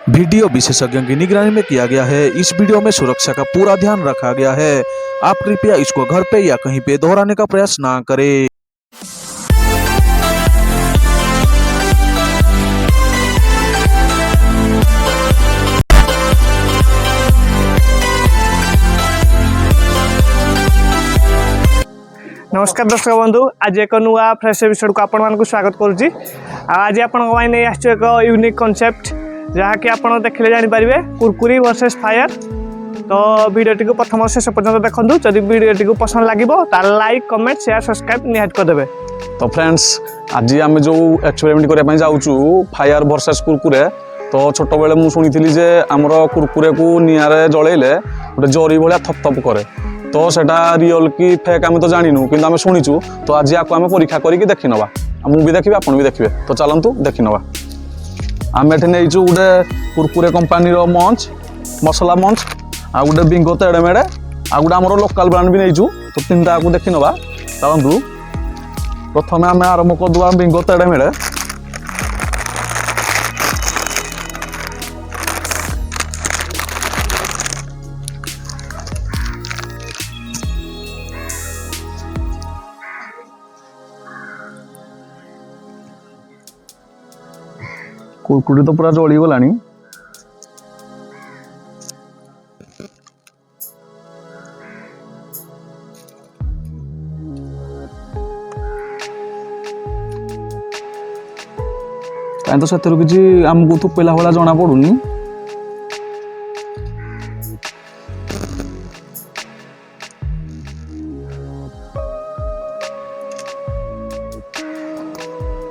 Video विशेषज्ञों की निगरानी में किया गया है। इस वीडियो में सुरक्षा का पूरा ध्यान रखा गया है। आप कृपया इसको घर पे या कहीं पे दोहराने का प्रयास ना करें। नमस्कार दर्शक बंधु, आज एक नुआ फ्रेश एपिसोड को आपण स्वागत करुच्ची। आज आपण नहीं एक यूनिक कॉन्सेप्ट जहाँकि आप देखले जानीपारे कुरकुरी वर्सेस फायर। तो वीडियोटी को प्रथम शेष पर्यंत देखूँ। जदि वीडियोटी को पसंद लगे तो लाइक कमेंट शेयर सब्सक्राइब निहात करदे। तो फ्रेंड्स, आज आम जो एक्सपेरिमेंट करने जाऊँ फायर वर्सेस कुरकुरे, तो छोट बेले मुझे शुणी जे आमर कुरकुरे को निआरे जलैले गोटे जरी भाया थपथप करे। तो सेटा रियल कि फेक आम तो जानू कि आम शुणीचु। तो आज आपको आम परीक्षा करके देखी नवा, मुझे भी देखिए आपन भी देखिए। तो चलतु देखी नवा। आम एठे नहींचु गोटे कुरकुरे कंपानी मंच मसला मंच आ गोटे बिंगो तेड़े मेड़े आ गोटे आमर लोकल ब्रांड भी नहींचु। तो तीन टाक देखी नवा। चलतु प्रथम आम आरंभ करदे बिंगो तेड़े मेड़े। कुरकुरी तो पूरा जली गलानी। कहीं तो से किसी आमको थुपेला भाया जना पड़ूनी।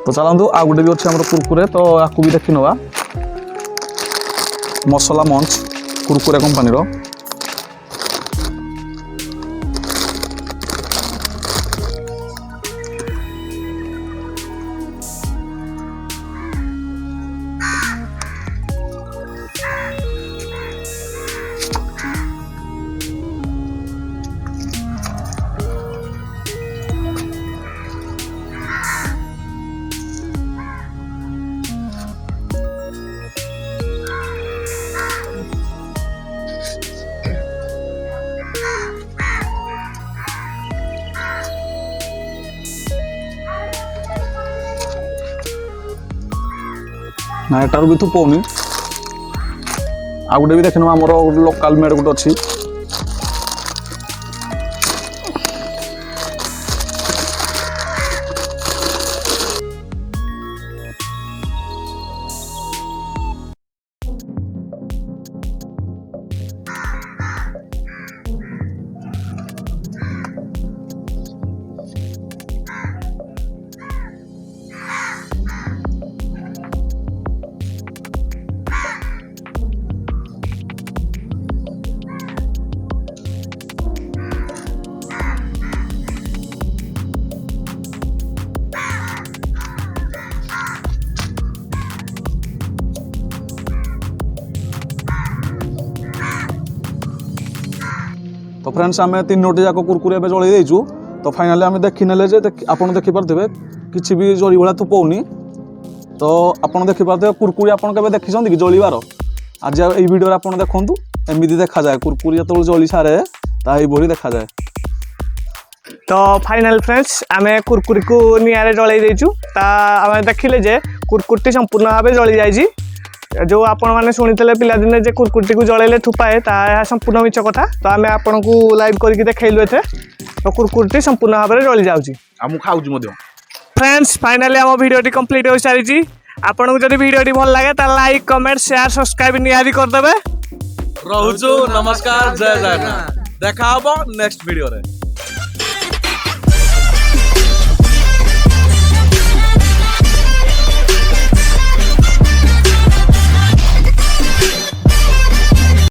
तो चलतु आ गोटे भी अच्छे कुरकुरे। तो आपको भी देखी नवा। मसला मंच कुरकुरे कंपानी रो। ना एटार भी थुपौनी। आ गोटे भी देखना आमर लोकल मेड गोटे अच्छी। तो फ्रेंड्स, आम तीनोटी जाक कुरकुरे ए जलई देचु। तो फाइनाली आम देखी नेले जे आपन देखि पारथिबे किछि भी जरी भाया थुपौनी। तो आपन देखि पारथिबे कुरकुरी आपन केबे देखिसंती कि जलिबार। आज ए वीडियो रे आपन देखंतु एमिति देखा जाए कुरकुरी जतल जली सारे ताही भरी देखा जाए। तो फाइनल फ्रेंड्स, आम कुरकुरी को निआरे जलई देचु। आम देखिले जे कुरकुरी संपूर्ण भाव जली जाइए। जो आपण मैंने शुणी पिलादिने जे कुरकुरी को जलैले थुपाए ता संपूर्ण मिछ कथा। तो आम आपन को लाइव करके देखैलु एथे। तो कुरकुरी संपूर्ण भाव में जली जाउची। आ मु खाउछु मध्य। फ्रेंड्स, फाइनली आम वीडियोटी कंप्लीट हो सारी। आपन को जदि वीडियोटी भल लगे ता लाइक कमेंट शेयर सब्सक्राइब निहारी कर देबे। रहूछु। नमस्कार, जय जगन्नाथ। देखा हबो नेक्स्ट वीडियो रे।